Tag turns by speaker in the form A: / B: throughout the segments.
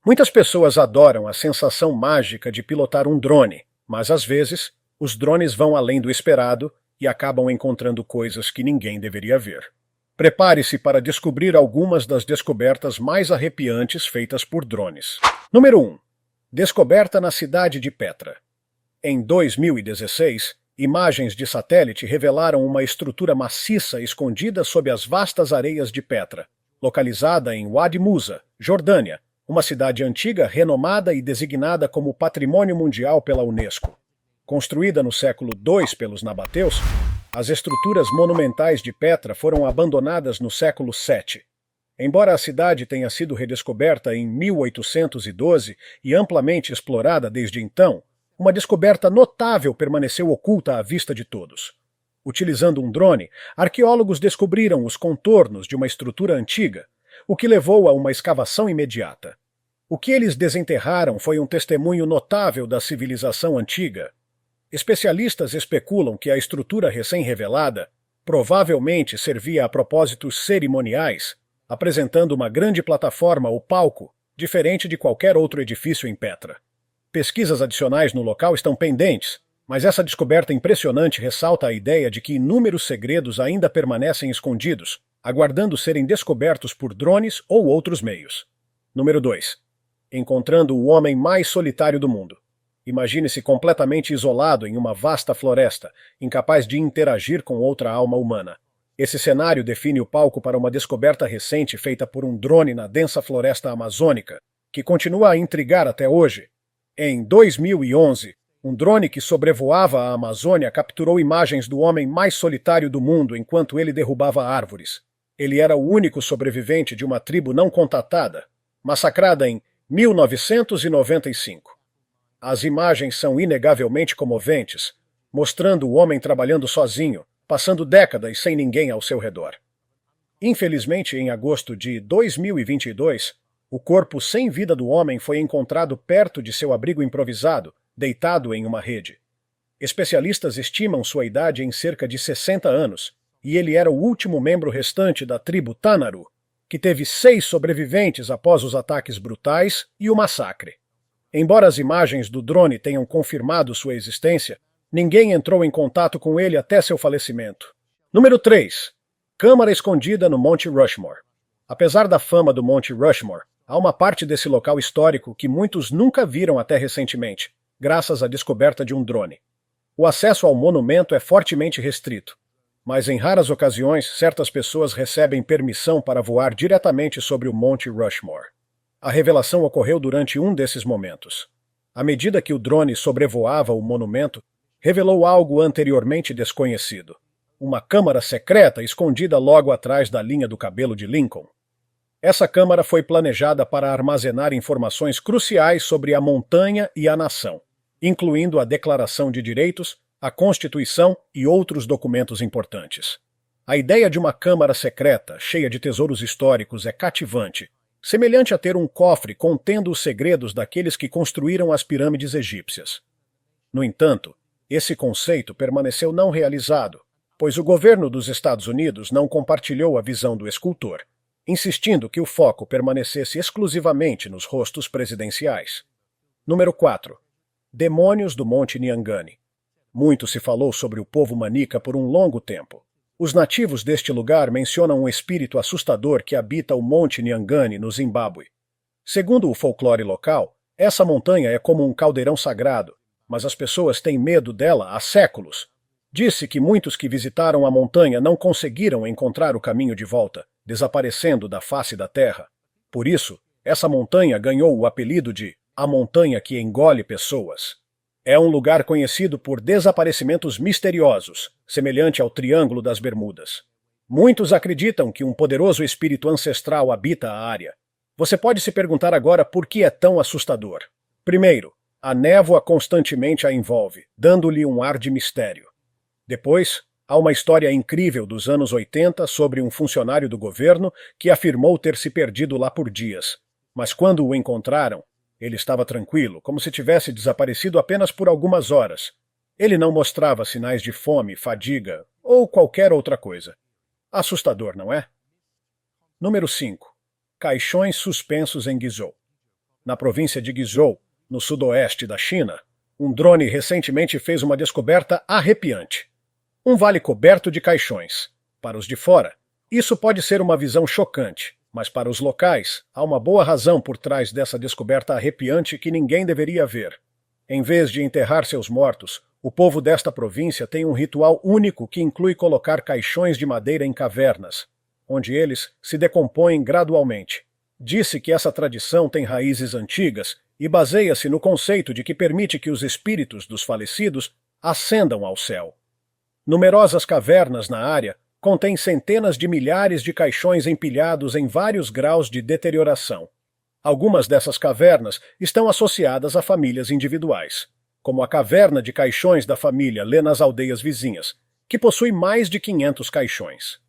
A: Muitas pessoas adoram a sensação mágica de pilotar um drone, mas às vezes, os drones vão além do esperado e acabam encontrando coisas que ninguém deveria ver. Prepare-se para descobrir algumas das descobertas mais arrepiantes feitas por drones. Número 1. Descoberta na cidade de Petra. Em 2016, imagens de satélite revelaram uma estrutura maciça escondida sob as vastas areias de Petra, localizada em Wadi Musa, Jordânia, uma cidade antiga renomada e designada como Patrimônio Mundial pela Unesco. Construída no século II pelos nabateus, as estruturas monumentais de Petra foram abandonadas no século VII. Embora a cidade tenha sido redescoberta em 1812 e amplamente explorada desde então, uma descoberta notável permaneceu oculta à vista de todos. Utilizando um drone, arqueólogos descobriram os contornos de uma estrutura antiga, o que levou a uma escavação imediata. O que eles desenterraram foi um testemunho notável da civilização antiga. Especialistas especulam que a estrutura recém-revelada provavelmente servia a propósitos cerimoniais, apresentando uma grande plataforma ou palco, diferente de qualquer outro edifício em Petra. Pesquisas adicionais no local estão pendentes, mas essa descoberta impressionante ressalta a ideia de que inúmeros segredos ainda permanecem escondidos, aguardando serem descobertos por drones ou outros meios. Número 2. Encontrando o homem mais solitário do mundo. Imagine-se completamente isolado em uma vasta floresta, incapaz de interagir com outra alma humana. Esse cenário define o palco para uma descoberta recente feita por um drone na densa floresta amazônica, que continua a intrigar até hoje. Em 2011, um drone que sobrevoava a Amazônia capturou imagens do homem mais solitário do mundo enquanto ele derrubava árvores. Ele era o único sobrevivente de uma tribo não contatada, massacrada em 1995. As imagens são inegavelmente comoventes, mostrando o homem trabalhando sozinho, passando décadas sem ninguém ao seu redor. Infelizmente, em agosto de 2022, o corpo sem vida do homem foi encontrado perto de seu abrigo improvisado, deitado em uma rede. Especialistas estimam sua idade em cerca de 60 anos, e ele era o último membro restante da tribo Tanaru, que teve 6 sobreviventes após os ataques brutais e o massacre. Embora as imagens do drone tenham confirmado sua existência, ninguém entrou em contato com ele até seu falecimento. Número 3. Câmara escondida no Monte Rushmore. Apesar da fama do Monte Rushmore, há uma parte desse local histórico que muitos nunca viram até recentemente, graças à descoberta de um drone. O acesso ao monumento é fortemente restrito, mas em raras ocasiões certas pessoas recebem permissão para voar diretamente sobre o Monte Rushmore. A revelação ocorreu durante um desses momentos. À medida que o drone sobrevoava o monumento, revelou algo anteriormente desconhecido. Uma câmara secreta escondida logo atrás da linha do cabelo de Lincoln. Essa câmara foi planejada para armazenar informações cruciais sobre a montanha e a nação, incluindo a Declaração de Direitos, a Constituição e outros documentos importantes. A ideia de uma câmara secreta, cheia de tesouros históricos, é cativante, semelhante a ter um cofre contendo os segredos daqueles que construíram as pirâmides egípcias. No entanto, esse conceito permaneceu não realizado, pois o governo dos Estados Unidos não compartilhou a visão do escultor, insistindo que o foco permanecesse exclusivamente nos rostos presidenciais. Número 4. Demônios do Monte Nyangani. Muito se falou sobre o povo manica por um longo tempo. Os nativos deste lugar mencionam um espírito assustador que habita o Monte Nyangani, no Zimbábue. Segundo o folclore local, essa montanha é como um caldeirão sagrado, mas as pessoas têm medo dela há séculos. Disse que muitos que visitaram a montanha não conseguiram encontrar o caminho de volta, desaparecendo da face da terra. Por isso, essa montanha ganhou o apelido de a montanha que engole pessoas. É um lugar conhecido por desaparecimentos misteriosos, semelhante ao Triângulo das Bermudas. Muitos acreditam que um poderoso espírito ancestral habita a área. Você pode se perguntar agora por que é tão assustador. Primeiro, a névoa constantemente a envolve, dando-lhe um ar de mistério. Depois, há uma história incrível dos anos 80 sobre um funcionário do governo que afirmou ter se perdido lá por dias. Mas quando o encontraram, ele estava tranquilo, como se tivesse desaparecido apenas por algumas horas. Ele não mostrava sinais de fome, fadiga ou qualquer outra coisa. Assustador, não é? Número 5. Caixões suspensos em Guizhou. Na província de Guizhou, no sudoeste da China, um drone recentemente fez uma descoberta arrepiante. Um vale coberto de caixões. Para os de fora, isso pode ser uma visão chocante, mas para os locais, há uma boa razão por trás dessa descoberta arrepiante que ninguém deveria ver. Em vez de enterrar seus mortos, o povo desta província tem um ritual único que inclui colocar caixões de madeira em cavernas, onde eles se decompõem gradualmente. Disse que essa tradição tem raízes antigas e baseia-se no conceito de que permite que os espíritos dos falecidos ascendam ao céu. Numerosas cavernas na área contêm centenas de milhares de caixões empilhados em vários graus de deterioração. Algumas dessas cavernas estão associadas a famílias individuais, como a caverna de caixões da família Lê nas aldeias vizinhas, que possui mais de 500 caixões.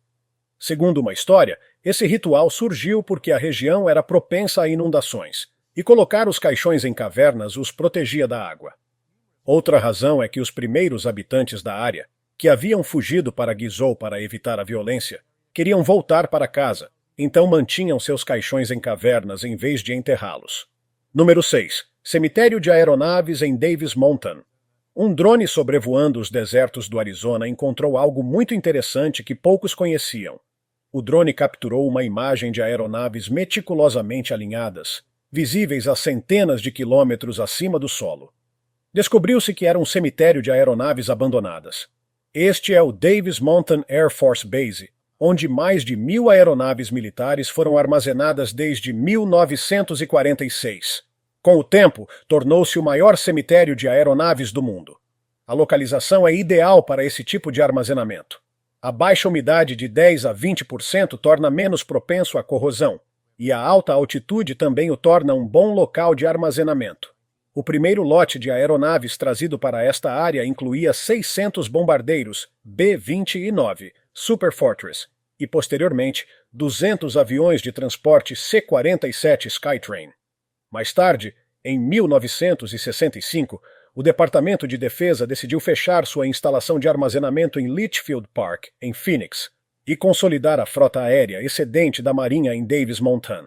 A: Segundo uma história, esse ritual surgiu porque a região era propensa a inundações, e colocar os caixões em cavernas os protegia da água. Outra razão é que os primeiros habitantes da área, que haviam fugido para Guizhou para evitar a violência, queriam voltar para casa, então mantinham seus caixões em cavernas em vez de enterrá-los. Número 6. Cemitério de aeronaves em Davis Mountain. Um drone sobrevoando os desertos do Arizona encontrou algo muito interessante que poucos conheciam. O drone capturou uma imagem de aeronaves meticulosamente alinhadas, visíveis a centenas de quilômetros acima do solo. Descobriu-se que era um cemitério de aeronaves abandonadas. Este é o Davis Mountain Air Force Base, onde mais de 1.000 aeronaves militares foram armazenadas desde 1946. Com o tempo, tornou-se o maior cemitério de aeronaves do mundo. A localização é ideal para esse tipo de armazenamento. A baixa umidade de 10 a 20% torna menos propenso à corrosão, e a alta altitude também o torna um bom local de armazenamento. O primeiro lote de aeronaves trazido para esta área incluía 600 bombardeiros B-29 Super Fortress e, posteriormente, 200 aviões de transporte C-47 Skytrain. Mais tarde, em 1965, o Departamento de Defesa decidiu fechar sua instalação de armazenamento em Litchfield Park, em Phoenix, e consolidar a frota aérea excedente da Marinha em Davis Mountain.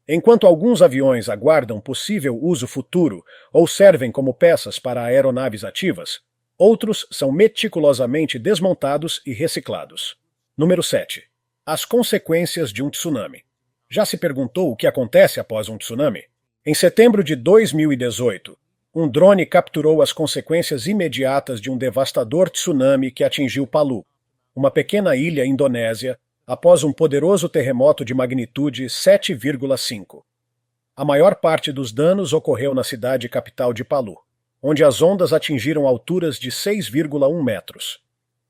A: Enquanto alguns aviões aguardam possível uso futuro ou servem como peças para aeronaves ativas, outros são meticulosamente desmontados e reciclados. Número 7. As consequências de um tsunami. Já se perguntou o que acontece após um tsunami? Em setembro de 2018, um drone capturou as consequências imediatas de um devastador tsunami que atingiu Palu, uma pequena ilha indonésia, após um poderoso terremoto de magnitude 7,5. A maior parte dos danos ocorreu na cidade capital de Palu, onde as ondas atingiram alturas de 6,1 metros.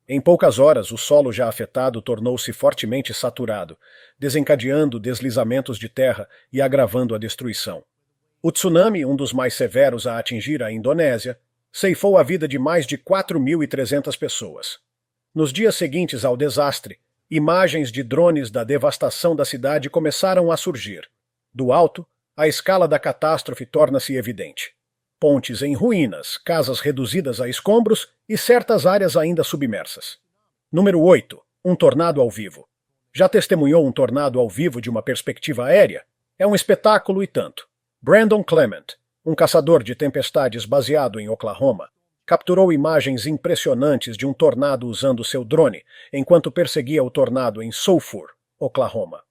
A: Em poucas horas, o solo já afetado tornou-se fortemente saturado, desencadeando deslizamentos de terra e agravando a destruição. O tsunami, um dos mais severos a atingir a Indonésia, ceifou a vida de mais de 4.300 pessoas. Nos dias seguintes ao desastre, imagens de drones da devastação da cidade começaram a surgir. Do alto, a escala da catástrofe torna-se evidente. Pontes em ruínas, casas reduzidas a escombros e certas áreas ainda submersas. Número 8. Um tornado ao vivo. Já testemunhou um tornado ao vivo de uma perspectiva aérea? É um espetáculo e tanto. Brandon Clement, um caçador de tempestades baseado em Oklahoma, capturou imagens impressionantes de um tornado usando seu drone enquanto perseguia o tornado em Sulphur, Oklahoma.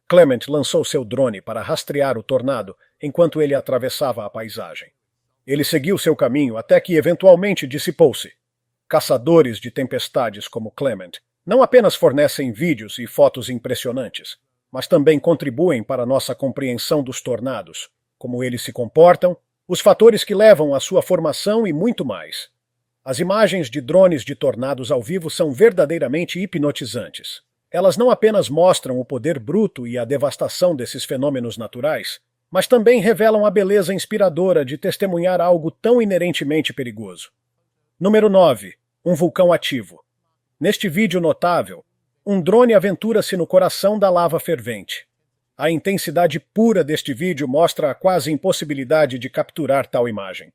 A: Clement lançou seu drone para rastrear o tornado enquanto ele atravessava a paisagem. Ele seguiu seu caminho até que eventualmente dissipou-se. Caçadores de tempestades como Clement não apenas fornecem vídeos e fotos impressionantes, mas também contribuem para nossa compreensão dos tornados, como eles se comportam, os fatores que levam à sua formação e muito mais. As imagens de drones de tornados ao vivo são verdadeiramente hipnotizantes. Elas não apenas mostram o poder bruto e a devastação desses fenômenos naturais, mas também revelam a beleza inspiradora de testemunhar algo tão inerentemente perigoso. Número 9. Um vulcão ativo. Neste vídeo notável, um drone aventura-se no coração da lava fervente. A intensidade pura deste vídeo mostra a quase impossibilidade de capturar tal imagem.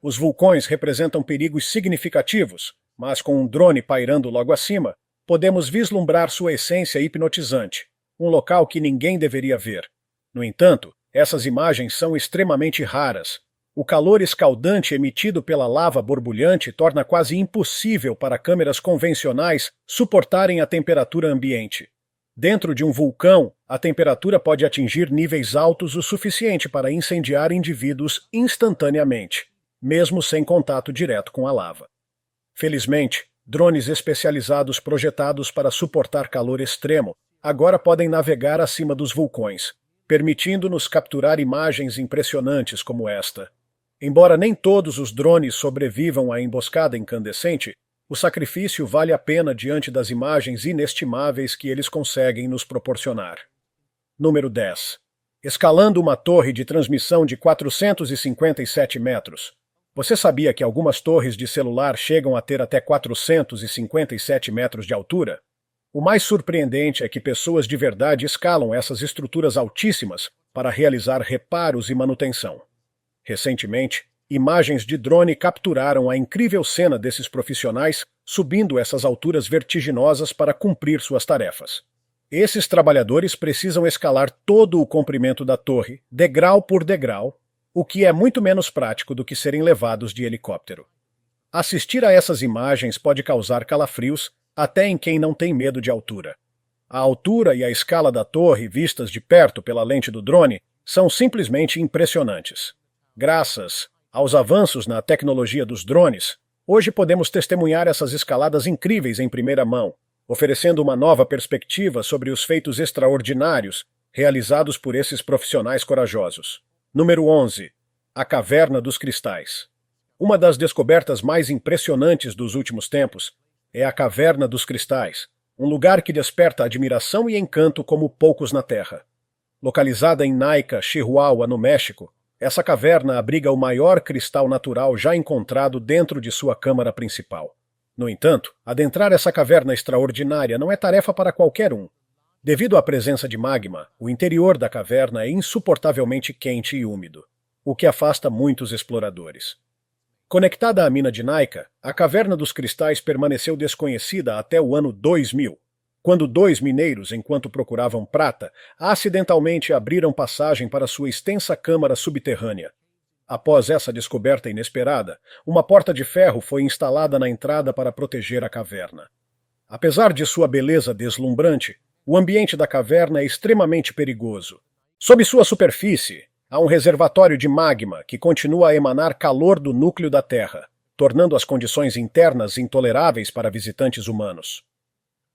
A: Os vulcões representam perigos significativos, mas com um drone pairando logo acima, podemos vislumbrar sua essência hipnotizante, um local que ninguém deveria ver. No entanto, Essas imagens são extremamente raras. O calor escaldante emitido pela lava borbulhante torna quase impossível para câmeras convencionais suportarem a temperatura ambiente. Dentro de um vulcão, a temperatura pode atingir níveis altos o suficiente para incendiar indivíduos instantaneamente, mesmo sem contato direto com a lava. Felizmente, drones especializados projetados para suportar calor extremo agora podem navegar acima dos vulcões, permitindo-nos capturar imagens impressionantes como esta. Embora nem todos os drones sobrevivam à emboscada incandescente, o sacrifício vale a pena diante das imagens inestimáveis que eles conseguem nos proporcionar. Número 10. Escalando uma torre de transmissão de 457 metros. Você sabia que algumas torres de celular chegam a ter até 457 metros de altura? O mais surpreendente é que pessoas de verdade escalam essas estruturas altíssimas para realizar reparos e manutenção. Recentemente, imagens de drone capturaram a incrível cena desses profissionais subindo essas alturas vertiginosas para cumprir suas tarefas. Esses trabalhadores precisam escalar todo o comprimento da torre, degrau por degrau, o que é muito menos prático do que serem levados de helicóptero. Assistir a essas imagens pode causar calafrios até em quem não tem medo de altura. A altura e a escala da torre, vistas de perto pela lente do drone, são simplesmente impressionantes. Graças aos avanços na tecnologia dos drones, hoje podemos testemunhar essas escaladas incríveis em primeira mão, oferecendo uma nova perspectiva sobre os feitos extraordinários realizados por esses profissionais corajosos. Número 11. A Caverna dos Cristais. Uma das descobertas mais impressionantes dos últimos tempos é a Caverna dos Cristais, um lugar que desperta admiração e encanto como poucos na Terra. Localizada em Naica, Chihuahua, no México, essa caverna abriga o maior cristal natural já encontrado dentro de sua câmara principal. No entanto, adentrar essa caverna extraordinária não é tarefa para qualquer um. Devido à presença de magma, o interior da caverna é insuportavelmente quente e úmido, o que afasta muitos exploradores. Conectada à mina de Naica, a Caverna dos Cristais permaneceu desconhecida até o ano 2000, quando dois mineiros, enquanto procuravam prata, acidentalmente abriram passagem para sua extensa câmara subterrânea. Após essa descoberta inesperada, uma porta de ferro foi instalada na entrada para proteger a caverna. Apesar de sua beleza deslumbrante, o ambiente da caverna é extremamente perigoso. Sob sua superfície, há um reservatório de magma que continua a emanar calor do núcleo da Terra, tornando as condições internas intoleráveis para visitantes humanos.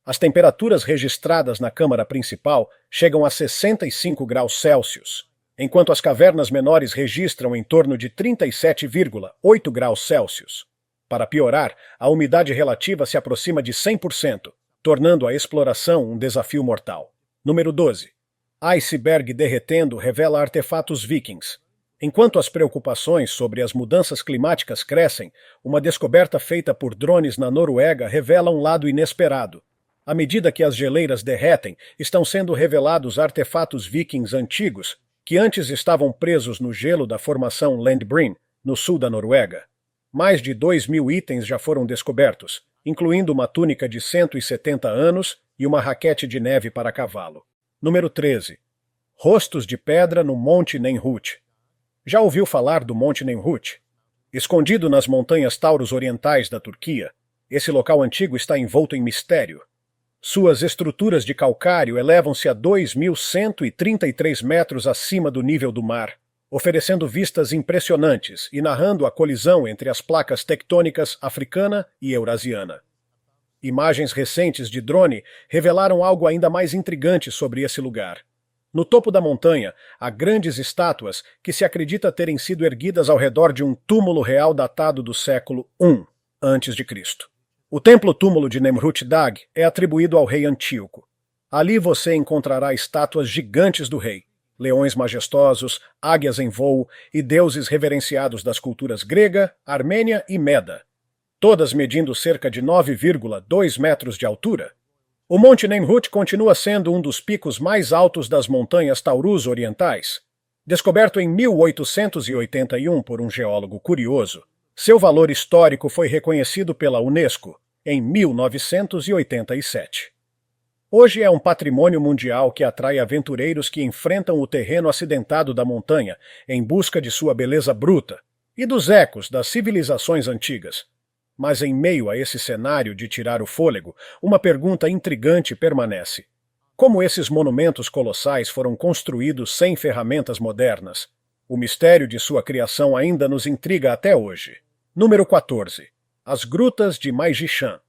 A: As temperaturas registradas na câmara principal chegam a 65 graus Celsius, enquanto as cavernas menores registram em torno de 37,8 graus Celsius. Para piorar, a umidade relativa se aproxima de 100%, tornando a exploração um desafio mortal. Número 12. Iceberg derretendo revela artefatos vikings. Enquanto as preocupações sobre as mudanças climáticas crescem, uma descoberta feita por drones na Noruega revela um lado inesperado. À medida que as geleiras derretem, estão sendo revelados artefatos vikings antigos que antes estavam presos no gelo da formação Landbreen, no sul da Noruega. Mais de 2.000 itens já foram descobertos, incluindo uma túnica de 170 anos e uma raquete de neve para cavalo. Número 13. Rostos de pedra no Monte Nemrut. Já ouviu falar do Monte Nemrut? Escondido nas montanhas Taurus orientais da Turquia, esse local antigo está envolto em mistério. Suas estruturas de calcário elevam-se a 2.133 metros acima do nível do mar, oferecendo vistas impressionantes e narrando a colisão entre as placas tectônicas africana e eurasiana. Imagens recentes de drone revelaram algo ainda mais intrigante sobre esse lugar. No topo da montanha, há grandes estátuas que se acredita terem sido erguidas ao redor de um túmulo real datado do século I a.C. O templo-túmulo de Nemrut Dag é atribuído ao rei Antíoco. Ali você encontrará estátuas gigantes do rei, leões majestosos, águias em voo e deuses reverenciados das culturas grega, armênia e meda, todas medindo cerca de 9,2 metros de altura. O Monte Nemrut continua sendo um dos picos mais altos das montanhas Taurus orientais. Descoberto em 1881 por um geólogo curioso, seu valor histórico foi reconhecido pela Unesco em 1987. Hoje é um patrimônio mundial que atrai aventureiros que enfrentam o terreno acidentado da montanha em busca de sua beleza bruta e dos ecos das civilizações antigas. Mas em meio a esse cenário de tirar o fôlego, uma pergunta intrigante permanece. Como esses monumentos colossais foram construídos sem ferramentas modernas? O mistério de sua criação ainda nos intriga até hoje. Número 14. As Grutas de Maijishan.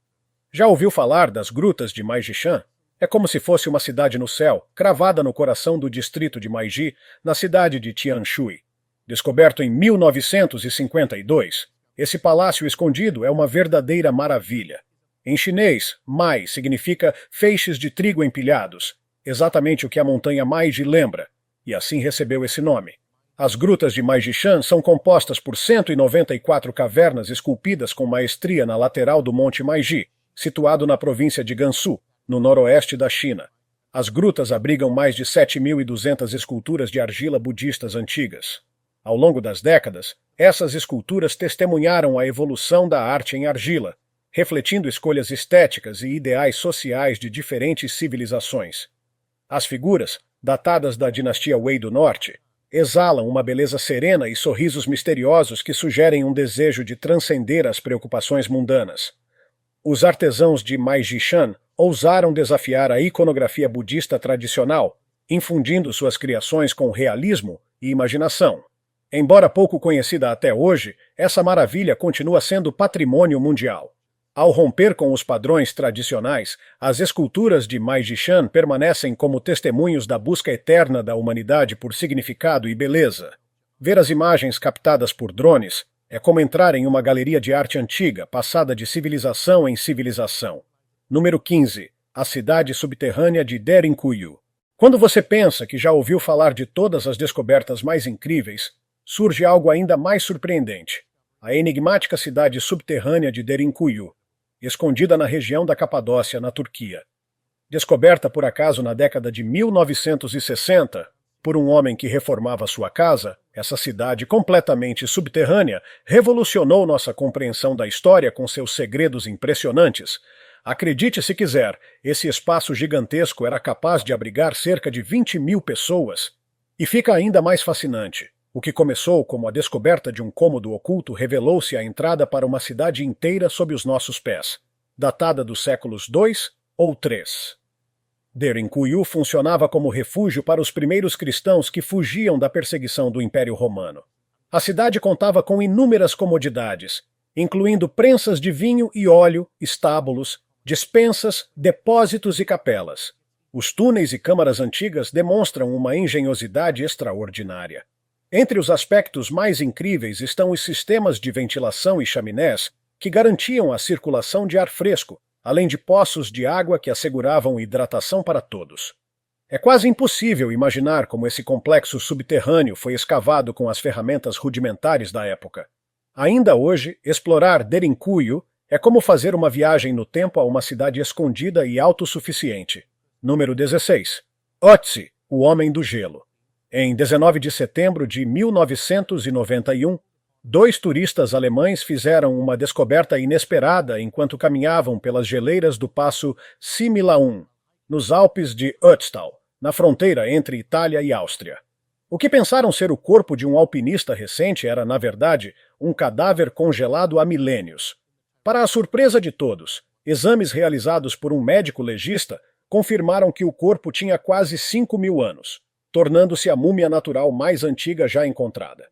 A: Já ouviu falar das Grutas de Maijishan? É como se fosse uma cidade no céu, cravada no coração do distrito de Maiji, na cidade de Tianshui. Descoberto em 1952, esse palácio escondido é uma verdadeira maravilha. Em chinês, Mai significa feixes de trigo empilhados, exatamente o que a montanha Meiji lembra, e assim recebeu esse nome. As grutas de Maijishan são compostas por 194 cavernas esculpidas com maestria na lateral do Monte Meiji, situado na província de Gansu, no noroeste da China. As grutas abrigam mais de 7.200 esculturas de argila budistas antigas. Ao longo das décadas, essas esculturas testemunharam a evolução da arte em argila, refletindo escolhas estéticas e ideais sociais de diferentes civilizações. As figuras, datadas da dinastia Wei do Norte, exalam uma beleza serena e sorrisos misteriosos que sugerem um desejo de transcender as preocupações mundanas. Os artesãos de Maijishan ousaram desafiar a iconografia budista tradicional, infundindo suas criações com realismo e imaginação. Embora pouco conhecida até hoje, essa maravilha continua sendo patrimônio mundial. Ao romper com os padrões tradicionais, as esculturas de Maijishan permanecem como testemunhos da busca eterna da humanidade por significado e beleza. Ver as imagens captadas por drones é como entrar em uma galeria de arte antiga, passada de civilização em civilização. Número 15. A cidade subterrânea de Derinkuyu. Quando você pensa que já ouviu falar de todas as descobertas mais incríveis, surge algo ainda mais surpreendente. A enigmática cidade subterrânea de Derinkuyu, escondida na região da Capadócia, na Turquia. Descoberta por acaso na década de 1960, por um homem que reformava sua casa, essa cidade completamente subterrânea revolucionou nossa compreensão da história com seus segredos impressionantes. Acredite se quiser, esse espaço gigantesco era capaz de abrigar cerca de 20.000 pessoas. E fica ainda mais fascinante. O que começou como a descoberta de um cômodo oculto revelou-se a entrada para uma cidade inteira sob os nossos pés, datada dos séculos II ou III. Derinkuyu funcionava como refúgio para os primeiros cristãos que fugiam da perseguição do Império Romano. A cidade contava com inúmeras comodidades, incluindo prensas de vinho e óleo, estábulos, despensas, depósitos e capelas. Os túneis e câmaras antigas demonstram uma engenhosidade extraordinária. Entre os aspectos mais incríveis estão os sistemas de ventilação e chaminés que garantiam a circulação de ar fresco, além de poços de água que asseguravam hidratação para todos. É quase impossível imaginar como esse complexo subterrâneo foi escavado com as ferramentas rudimentares da época. Ainda hoje, explorar Derinkuyu é como fazer uma viagem no tempo a uma cidade escondida e autossuficiente. Número 16. Otzi, o Homem do Gelo. Em 19 de setembro de 1991, 2 turistas alemães fizeram uma descoberta inesperada enquanto caminhavam pelas geleiras do passo Similaun, nos Alpes de Ötztal, na fronteira entre Itália e Áustria. O que pensaram ser o corpo de um alpinista recente era, na verdade, um cadáver congelado há milênios. Para a surpresa de todos, exames realizados por um médico legista confirmaram que o corpo tinha quase 5.000 anos, tornando-se a múmia natural mais antiga já encontrada.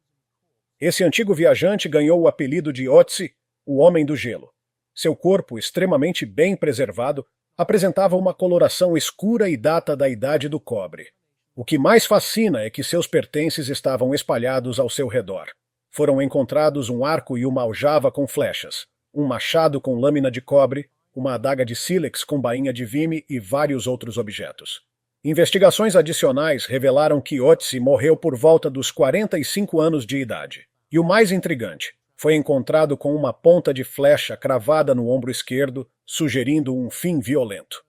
A: Esse antigo viajante ganhou o apelido de Otzi, o Homem do Gelo. Seu corpo, extremamente bem preservado, apresentava uma coloração escura e data da Idade do Cobre. O que mais fascina é que seus pertences estavam espalhados ao seu redor. Foram encontrados um arco e uma aljava com flechas, um machado com lâmina de cobre, uma adaga de sílex com bainha de vime e vários outros objetos. Investigações adicionais revelaram que Otzi morreu por volta dos 45 anos de idade. E o mais intrigante, foi encontrado com uma ponta de flecha cravada no ombro esquerdo, sugerindo um fim violento.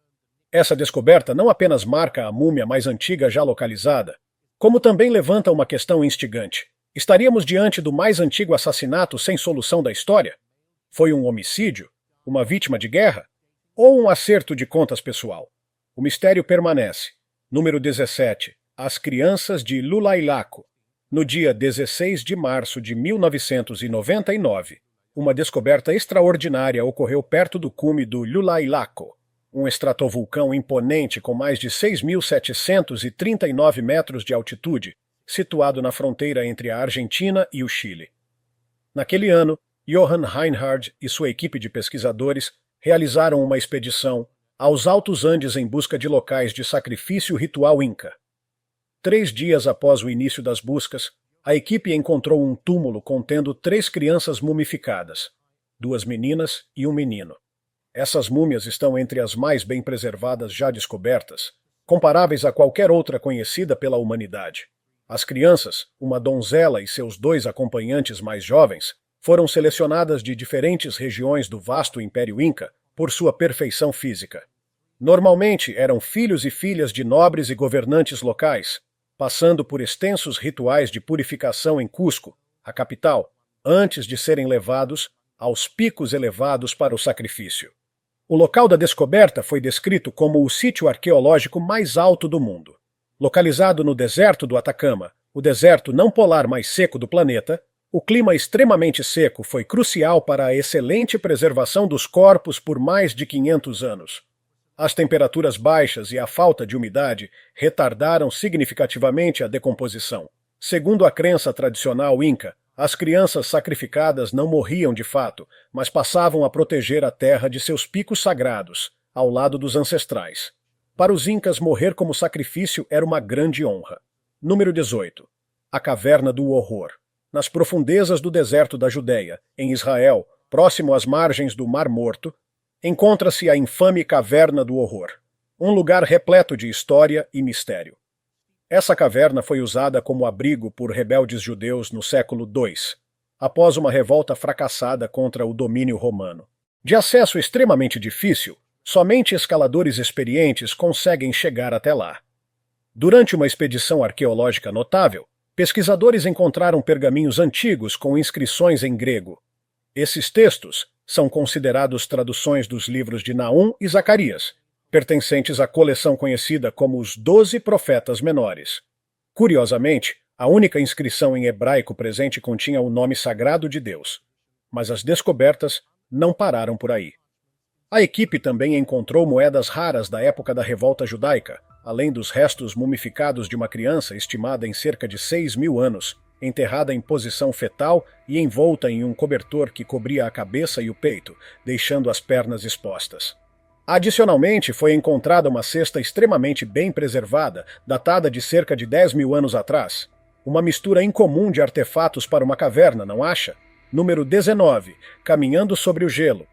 A: Essa descoberta não apenas marca a múmia mais antiga já localizada, como também levanta uma questão instigante. Estaríamos diante do mais antigo assassinato sem solução da história? Foi um homicídio? Uma vítima de guerra? Ou um acerto de contas pessoal? O mistério permanece. Número 17. As crianças de Lulailaco. No dia 16 de março de 1999, uma descoberta extraordinária ocorreu perto do cume do Lulailaco, um estratovulcão imponente com mais de 6.739 metros de altitude, situado na fronteira entre a Argentina e o Chile. Naquele ano, Johann Reinhard e sua equipe de pesquisadores realizaram uma expedição aos Altos Andes em busca de locais de sacrifício ritual inca. 3 dias após o início das buscas, a equipe encontrou um túmulo contendo 3 crianças mumificadas, 2 meninas e um menino. Essas múmias estão entre as mais bem preservadas já descobertas, comparáveis a qualquer outra conhecida pela humanidade. As crianças, uma donzela e seus 2 acompanhantes mais jovens, foram selecionadas de diferentes regiões do vasto Império Inca por sua perfeição física. Normalmente eram filhos e filhas de nobres e governantes locais, passando por extensos rituais de purificação em Cusco, a capital, antes de serem levados aos picos elevados para o sacrifício. O local da descoberta foi descrito como o sítio arqueológico mais alto do mundo. Localizado no deserto do Atacama, o deserto não polar mais seco do planeta, o clima extremamente seco foi crucial para a excelente preservação dos corpos por mais de 500 anos. As temperaturas baixas e a falta de umidade retardaram significativamente a decomposição. Segundo a crença tradicional inca, as crianças sacrificadas não morriam de fato, mas passavam a proteger a terra de seus picos sagrados, ao lado dos ancestrais. Para os incas, morrer como sacrifício era uma grande honra. Número 18. A Caverna do Horror. Nas profundezas do deserto da Judéia, em Israel, próximo às margens do Mar Morto, encontra-se a infame Caverna do Horror, um lugar repleto de história e mistério. Essa caverna foi usada como abrigo por rebeldes judeus no século II, após uma revolta fracassada contra o domínio romano. De acesso extremamente difícil, somente escaladores experientes conseguem chegar até lá. Durante uma expedição arqueológica notável, pesquisadores encontraram pergaminhos antigos com inscrições em grego. Esses textos são considerados traduções dos livros de Naum e Zacarias, pertencentes à coleção conhecida como os 12 Profetas Menores. Curiosamente, a única inscrição em hebraico presente continha o nome sagrado de Deus. Mas as descobertas não pararam por aí. A equipe também encontrou moedas raras da época da revolta judaica, além dos restos mumificados de uma criança estimada em cerca de 6.000 anos, enterrada em posição fetal e envolta em um cobertor que cobria a cabeça e o peito, deixando as pernas expostas. Adicionalmente, foi encontrada uma cesta extremamente bem preservada, datada de cerca de 10.000 anos atrás. Uma mistura incomum de artefatos para uma caverna, não acha? Número 19. Caminhando sobre o gelo.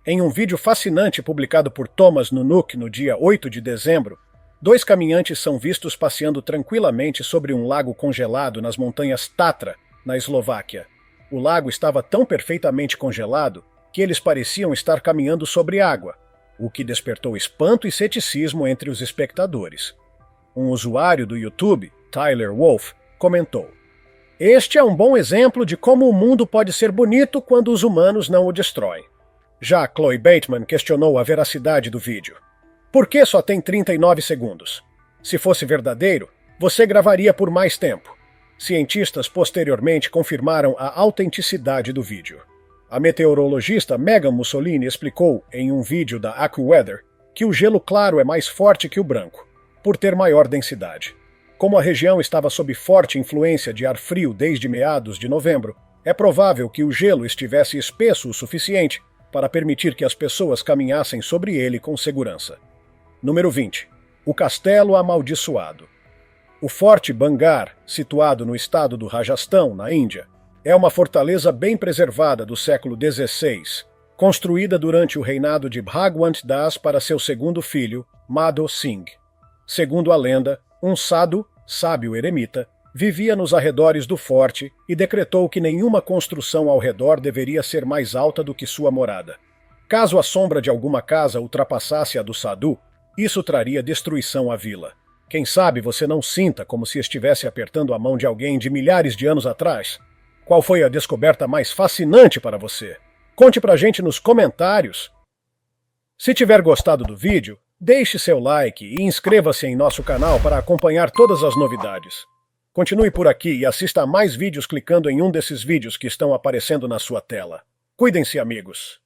A: Em um vídeo fascinante publicado por Thomas Nunuk no dia 8 de dezembro, 2 caminhantes são vistos passeando tranquilamente sobre um lago congelado nas montanhas Tatra, na Eslováquia. O lago estava tão perfeitamente congelado que eles pareciam estar caminhando sobre água, o que despertou espanto e ceticismo entre os espectadores. Um usuário do YouTube, Tyler Wolf, comentou: "Este é um bom exemplo de como o mundo pode ser bonito quando os humanos não o destroem." Já Chloe Bateman questionou a veracidade do vídeo. Por que só tem 39 segundos? Se fosse verdadeiro, você gravaria por mais tempo. Cientistas posteriormente confirmaram a autenticidade do vídeo. A meteorologista Megan Mussolini explicou em um vídeo da AccuWeather que o gelo claro é mais forte que o branco, por ter maior densidade. Como a região estava sob forte influência de ar frio desde meados de novembro, é provável que o gelo estivesse espesso o suficiente para permitir que as pessoas caminhassem sobre ele com segurança. Número 20. O Castelo Amaldiçoado. O Forte Bangar, situado no estado do Rajastão, na Índia, é uma fortaleza bem preservada do século XVI, construída durante o reinado de Bhagwant Das para seu segundo filho, Madho Singh. Segundo a lenda, um sadhu, sábio eremita, vivia nos arredores do forte e decretou que nenhuma construção ao redor deveria ser mais alta do que sua morada. Caso a sombra de alguma casa ultrapassasse a do sadhu, isso traria destruição à vila. Quem sabe você não sinta como se estivesse apertando a mão de alguém de milhares de anos atrás? Qual foi a descoberta mais fascinante para você? Conte pra gente nos comentários. Se tiver gostado do vídeo, Deixe seu like e inscreva-se em nosso canal para acompanhar todas as novidades. Continue por aqui e assista a mais vídeos clicando em um desses vídeos que estão aparecendo na sua tela. Cuidem-se, amigos!